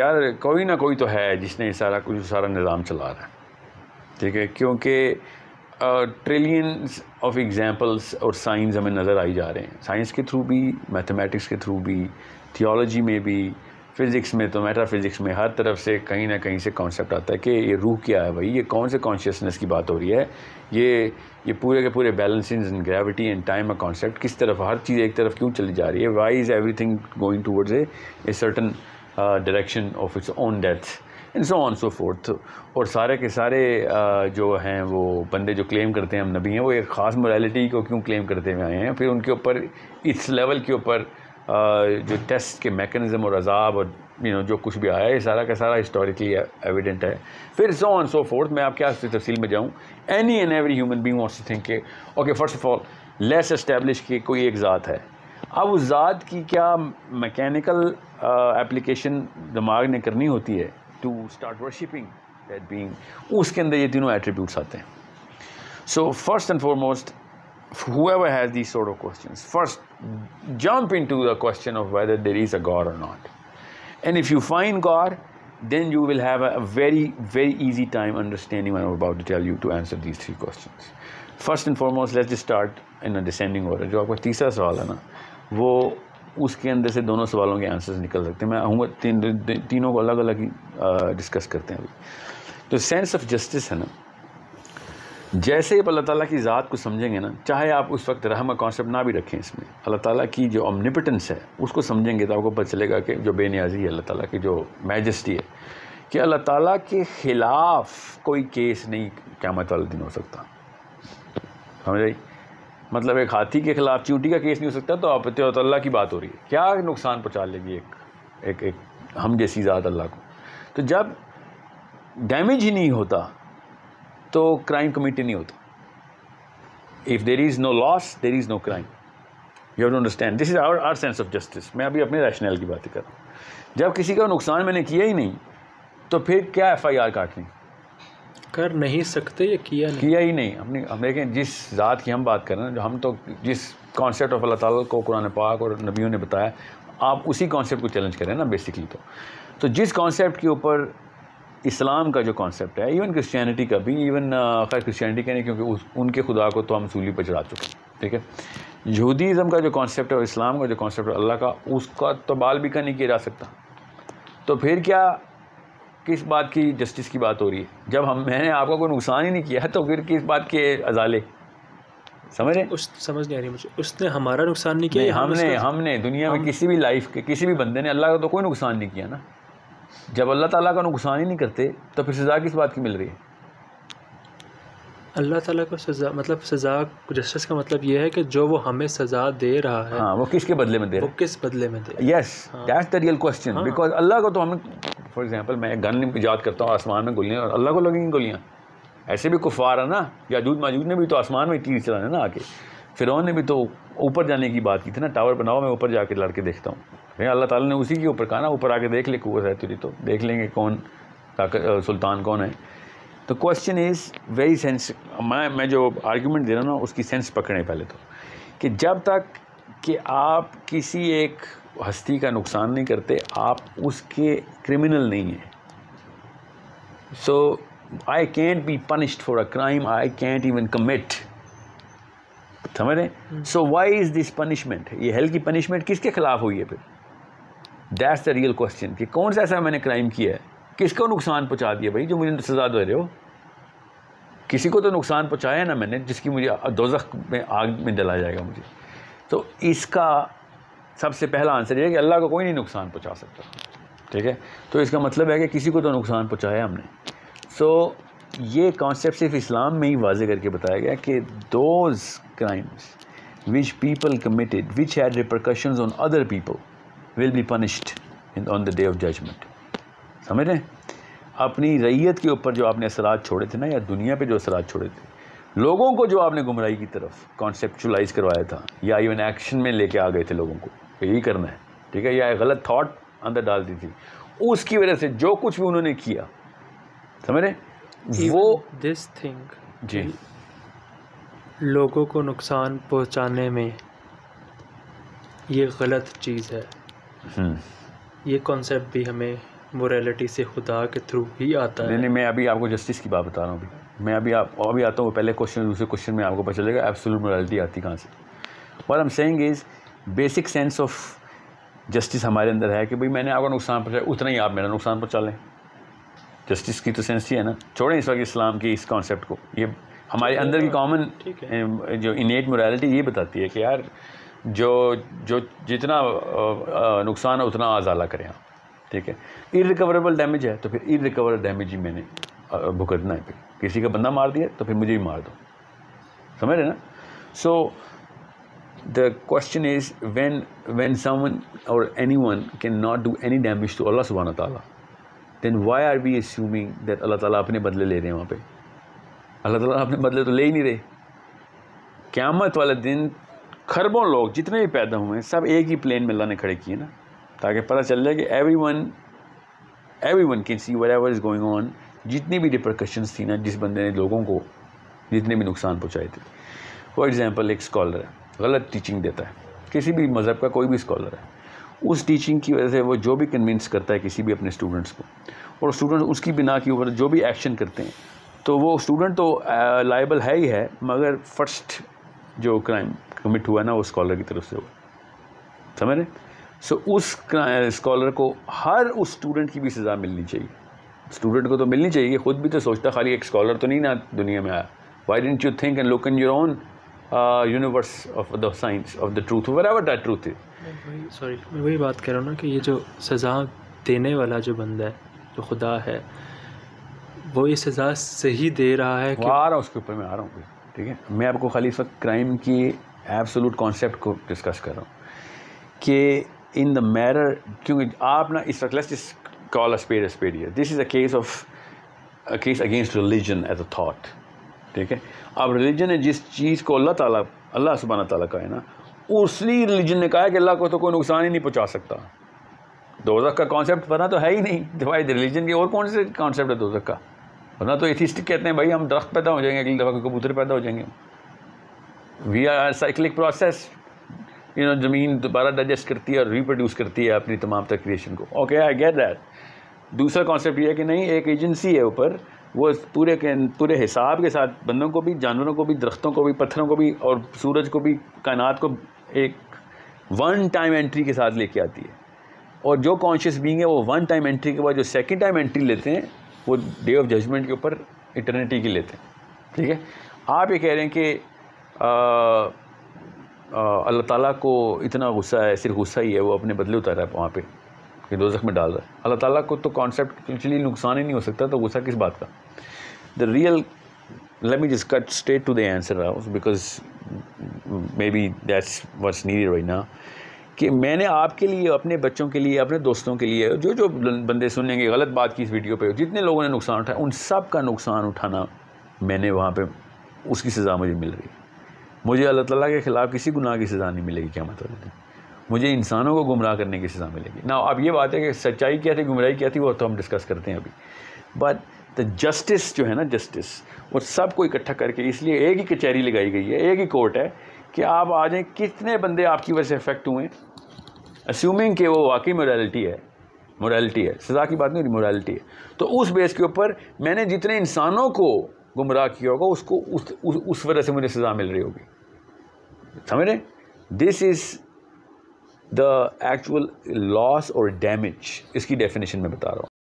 یار کوئی نہ کوئی تو ہے جس نے سارا نظام چلا رہا ہے، ٹھیک ہے، کیونکہ ٹریلینس آف ایگزامپلس اور سائنس ہمیں نظر آئی جا رہے ہیں، سائنس کے تھرو بھی، میتھمیٹکس کے تھرو بھی، تھیولوجی میں بھی، فزکس میں تو میٹا فزکس میں ہر طرف سے کہیں نہ کہیں سے کانسیپٹ آتا ہے کہ یہ روح کیا ہے بھائی، یہ کون سے کانشیسنس کی بات ہو رہی ہے، یہ پورے کے پورے balancing and gravity and time کا کانسیپٹ کس طرف، ہر چیز ایک طرف کیوں چلی جا رہی ہے، why is everything going towards a certain direction of its own death and so on so forth. اور سارے کے سارے جو ہیں وہ بندے جو کلیم کرتے ہیں ہم نبی ہیں، وہ ایک خاص مورالٹی کو کیوں کلیم کرتے ہوئے آئے ہیں، پھر ان کے اوپر اس لیول کے اوپر جو ٹیسٹ کے میکنزم اور عذاب اور جو کچھ بھی آیا ہے، یہ سارا کا سارا ہسٹوریکلی ایویڈنٹ ہے. پھر سو آن سو فورتھ. میں آپ کیا تفصیل میں جاؤں، any and every human being wants to think کہ okay first of all let's establish کہ کوئی ایک ذات ہے. اب اس ذات کی کیا میکینیکل اپلیکیشن دماغ نے کرنی ہوتی ہے to start worshipping that being, اس کے اندر یہ تینوں ایٹریبیوٹس آتے ہیں. So first and foremost whoever has these sort of questions, first jump into the question of whether there is a God or not. And if you find God, then you will have a very, very easy time understanding what I'm about to tell you to answer these three questions. First and foremost, let's just start in a descending order. جو آپ کا تیسرا سوال ہے نا، وہ اس کے اندر سے دونوں سوالوں کے آنسرز نکل سکتے ہیں. میں تینوں کو الگ الگ ہی ڈسکس کرتے ہیں ابھی. تو سینس آف جسٹس ہے نا، جیسے آپ اللہ تعالیٰ کی ذات کو سمجھیں گے نا، چاہے آپ اس وقت رحم کا کانسیپٹ نہ بھی رکھیں، اس میں اللہ تعالیٰ کی جو اومنیپٹنس ہے اس کو سمجھیں گے تو آپ کو پتہ چلے گا کہ جو بے نیازی ہے اللہ تعالیٰ کی، جو میجسٹی ہے، کہ اللہ تعالیٰ کے خلاف کوئی کیس نہیں قیامت والے دن ہو سکتا. سمجھ رہی؟ مطلب ایک ہاتھی کے خلاف چیونٹی کا کیس نہیں ہو سکتا، تو آپ تو اللہ کی بات ہو رہی ہے، کیا نقصان پہنچا لے گی ایک ہم جیسی ذات اللہ کو. تو جب ڈیمیج ہی نہیں ہوتا تو کرائم کمیٹی نہیں ہوتا. If there is no loss, there is no crime. You have to understand. This is our sense of justice. میں ابھی اپنے ریشنل کی باتیں کر رہا ہوں. جب کسی کا نقصان میں نے کیا ہی نہیں تو پھر کیا FIR کاٹنی؟ کر نہیں سکتے یا کیا ہی نہیں. ہم دیکھیں جس ذات کی ہم بات کر رہے ہیں، جو ہم تو جس کانسیپٹ آف اللہ تعالیٰ کو قرآن پاک اور نبیوں نے بتایا، آپ اسی کانسیپٹ کو چیلنج کریں نا بیسکلی. تو جس کانسیپٹ کے اوپر اسلام کا جو کانسیپٹ ہے، ایون کرسچینٹی کا بھی، ایون خیر کرسچینٹی کا نہیں کیونکہ ان کے خدا کو تو ہم سولی پہ چڑھا چکے ہیں، ٹھیک ہے. یہودیزم کا جو کانسیپٹ ہے اور اسلام کا جو کانسیپٹ ہے اللہ کا، اس کا تو بال بھی کا نہیں کیا جا سکتا. تو پھر کیا کس بات کی جسٹس کی بات ہو رہی ہے؟ جب میں نے آپ کا کوئی نقصان ہی نہیں کیا تو پھر کس بات کے ازالے؟ سمجھ نہیں آ رہی مجھے. اس نے ہمارا نقصان نہیں کیا، ہم نے دنیا میں کسی بھی لائف کے کسی بھی بندے نے اللہ کا تو کوئی نقصان نہیں کیا نا. جب اللہ تعالیٰ کا نقصان ہی نہیں کرتے تو پھر سزا کس بات کی مل رہی ہے؟ اللہ تعالیٰ کو سزا، مطلب سزا جسٹس کا مطلب یہ ہے کہ جو وہ ہمیں سزا دے رہا ہے، ہاں، وہ کس کے بدلے میں دے رہا ہے؟ وہ کس بدلے میں دے رہا ہے. Yes, that's the real question. Because Allah کو تو ہم، فار ایگزامپل میں گن ایجاد کرتا ہوں آسمان میں گولیاں، اور اللہ کو لگیں گی گولیاں. ایسے بھی کفار ہے نا، یاجوج ماجوج نے بھی تو آسمان میں تیر چلانے نا آ کے. فرعون نے بھی تو اوپر جانے کی بات کی تھی نا، ٹاور بناؤ میں اوپر جا کے لڑ کے دیکھتا ہوں. اللہ تعالیٰ نے اسی کے اوپر کہا نا، اوپر آ کے دیکھ لے قوت ہے تیری تو دیکھ لیں گے کون سلطان کون ہے. تو کوشچن از ویری سینس. میں جو آرگیومنٹ دے رہا ہوں نا اس کی سینس پکڑیں پہلے تو، کہ جب تک کہ آپ کسی ایک ہستی کا نقصان نہیں کرتے آپ اس کے کرمنل نہیں ہیں. So I can't be punished for a crime I can't even commit. سمجھ رہے ہیں؟ So why is this punishment? یہ ہیل کی پنشمنٹ کس کے خلاف ہوئی ہے پھر؟ دیٹس دا ریئل کوشچن، کہ کون سا ایسا میں نے کرائم کیا ہے، کس کو نقصان پہنچا دیا بھائی جو مجھے سزا دے رہے ہو؟ کسی کو تو نقصان پہنچایا نا میں نے، جس کی مجھے دوزخ میں آگ میں ڈلا جائے گا مجھے. تو اس کا سب سے پہلا آنسر یہ ہے کہ اللہ کو کوئی نہیں نقصان پہنچا سکتا، ٹھیک ہے. تو اس کا مطلب ہے کہ کسی کو تو نقصان پہنچایا ہم نے. سو یہ کانسیپٹ صرف اسلام میں ہی واضح کر کے بتایا گیا کہ those crimes which people committed which had repercussions on other people will be punished on the day of judgment. سمجھ رہے ہیں؟ اپنی رعیت کے اوپر جو آپ نے اثرات چھوڑے تھے نا، یا دنیا پہ جو اثرات چھوڑے تھے، لوگوں کو جو آپ نے گمراہی کی طرف کانسیپچولائز کروایا تھا، یا ایون ایکشن میں لے کے آ گئے تھے لوگوں کو کہ یہی کرنا ہے، ٹھیک ہے، یا غلط تھاٹ اندر ڈال دی تھی، اس کی وجہ سے جو کچھ بھی انہوں نے کیا، سمجھ رہے ہیں، وہ دس تھنگ جی لوگوں کو نقصان پہنچانے میں یہ غلط چیز ہے. یہ کانسیپٹ بھی ہمیں موریلٹی سے خدا کے تھرو ہی آتا ہے. نہیں میں ابھی آپ کو جسٹس کی بات بتا رہا ہوں. میں ابھی آتا ہوں پہلے کوشچن, دوسرے کوشچن میں آپ کو پتہ چلے گا ایبسولوٹ موریلٹی آتی کہاں سے. what I'm saying is basic sense of justice ہمارے اندر ہے کہ بھائی میں نے آپ کو نقصان پہنچایا اتنا ہی آپ میرا نقصان پہنچا لیں. جسٹس کی تو سینس ہی ہے نا. چھوڑیں اس وقت اسلام کی اس کانسیپٹ کو, یہ ہمارے اندر کی کامن جو انیٹ موریلٹی یہ بتاتی ہے کہ یار جو جتنا نقصان ہے اتنا ازالہ کریں آپ. ٹھیک ہے, ارریکوریبل ڈیمیج ہے تو پھر ارریکوریبل ڈیمیج ہی میں نے بھگتنا ہے. پھر کسی کا بندہ مار دیا تو پھر مجھے بھی مار دو, سمجھ رہے نا. سو the question is when someone or anyone cannot do any damage to Allah subhanahu wa ta'ala, then why are we assuming that اللہ تعالیٰ اپنے بدلے لے رہے ہیں وہاں پہ؟ اللہ تعالیٰ اپنے بدلے تو لے ہی نہیں رہے. قیامت والے دن خربوں لوگ جتنے بھی پیدا ہوئے ہیں سب ایک ہی پلین میں اللہ نے کھڑے کیے نا, تاکہ پتہ چل جائے کہ everyone can see whatever is going on. جتنی بھی ریپرکشنس تھی نا جس بندے نے لوگوں کو جتنے بھی نقصان پہنچائے تھے. فار ایگزامپل ایک اسکالر ہے, غلط ٹیچنگ دیتا ہے, کسی بھی مذہب کا کوئی بھی اسکالر ہے, اس ٹیچنگ کی وجہ سے وہ جو بھی کنونس کرتا ہے کسی بھی اپنے اسٹوڈنٹس کو, اور اسٹوڈنٹ اس کی بنا کے اوپر جو بھی ایکشن کرتے ہیں, تو وہ اسٹوڈنٹ تو لائبل ہے ہی ہے, مگر فرسٹ جو کرائم کمٹ ہوا ہے نا وہ اسکالر کی طرف سے ہوا, سمجھ رہے. سو اس اسکالر کو ہر اس اسٹوڈنٹ کی بھی سزا ملنی چاہیے. اسٹوڈنٹ کو تو ملنی چاہیے, خود بھی تو سوچتا خالی ایک اسکالر تو نہیں نا دنیا میں آیا. Why don't you think and look in your own universe of the science of the truth whatever that truth is. میں وہی بات کر رہا ہوں نا کہ یہ جو سزا دینے والا جو بندہ ہے جو خدا ہے وہ یہ سزا صحیح دے رہا ہے کہ آ رہا ہوں اس کے اوپر میں آ رہا ہوں. ٹھیک ہے, میں آپ کو خالی اس وقت کرائم کی ایبسولوٹ کانسیپٹ کو ڈسکس کر رہا ہوں کہ ان دا میرر, کیونکہ آپ نا اس وقت let's just call a spade here. This is a case against religion as a thought. ٹھیک ہے, اب ریلیجن نے جس چیز کو اللہ سبحانہ تعالیٰ کا ہے نا, اسی ریلیجن نے کہا ہے کہ اللہ کو تو کوئی نقصان ہی نہیں پہنچا سکتا. دوزخ کا کانسیپٹ پتہ تو ہے ہی نہیں, بھائی ریلیجن کے اور کون سے کانسیپٹ ہے دوزخ کا؟ ورنہ تو ایتھیسٹک کہتے ہیں بھائی ہم درخت پیدا ہو جائیں گے, اگلی دفعہ کبوتر پیدا ہو جائیں گے. وی آر سائیکلک پروسیس, زمین دوبارہ ڈائجسٹ کرتی ہے اور ریپروڈیوس کرتی ہے اپنی تمام تر کریشن کو. Okay, I get that. دوسرا کانسیپٹ یہ ہے کہ نہیں, ایک ایجنسی ہے اوپر, وہ پورے حساب کے ساتھ بندوں کو بھی, جانوروں کو بھی, درختوں کو بھی, پتھروں کو بھی, اور سورج کو بھی, کائنات کو ایک ون ٹائم انٹری کے ساتھ لے کے آتی ہے. اور جو کانشیس بینگ ہے وہ ون ٹائم انٹری کے بعد جو سیکنڈ ٹائم انٹری لیتے ہیں وہ ڈے آف ججمنٹ کے اوپر ایٹرنیٹی کی لیتے ہیں. ٹھیک ہے, آپ یہ کہہ رہے ہیں کہ اللہ تعالیٰ کو اتنا غصہ ہے, صرف غصہ ہی ہے, وہ اپنے بدلے اتارا ہے وہاں پہ کہ دوزخ میں ڈال رہا ہے. اللہ تعالیٰ کو تو کانسیپٹ ایکچولی نقصان ہی نہیں ہو سکتا, تو غصہ کس بات کا؟ The real, let me just cut straight to the answer because may be that's what's needed right now, کہ میں نے آپ کے لیے, اپنے بچوں کے لیے, اپنے دوستوں کے لیے, جو بندے سنیں گے غلط بات کی اس ویڈیو پہ, جتنے لوگوں نے نقصان اٹھایا ان سب کا نقصان اٹھانا میں نے وہاں پہ, اس کی سزا مجھے مل رہی ہے. مجھے اللہ تعالیٰ کے خلاف کسی گناہ کی سزا نہیں ملے گی. کیا مطلب ہے؟ مجھے انسانوں کو گمراہ کرنے کی سزا ملے گی. نا اب یہ بات ہے کہ سچائی کیا تھی, گمراہی کیا تھی, وہ تو ہم ڈسکس کرتے ہیں ابھی. بٹ دا جسٹس جو ہے نا, جسٹس وہ سب کو اکٹھا کر کے, اس لیے ایک ہی کچہری لگائی گئی ہے, ایک ہی کورٹ ہے کہ آپ آ جائیں کتنے بندے آپ کی وجہ سے افیکٹ ہوئے, اسیومنگ کہ وہ واقعی مورالٹی ہے, سزا کی بات نہیں ہوتی, مورالٹی ہے. تو اس بیس کے اوپر میں نے جتنے انسانوں کو گمراہ کیا ہوگا اس کو اس وجہ سے مجھے سزا مل رہی ہوگی. سمجھ رہے؟ دس از دا ایکچوئل لاس اور ڈیمیج, اس کی ڈیفینیشن میں بتا رہا ہوں.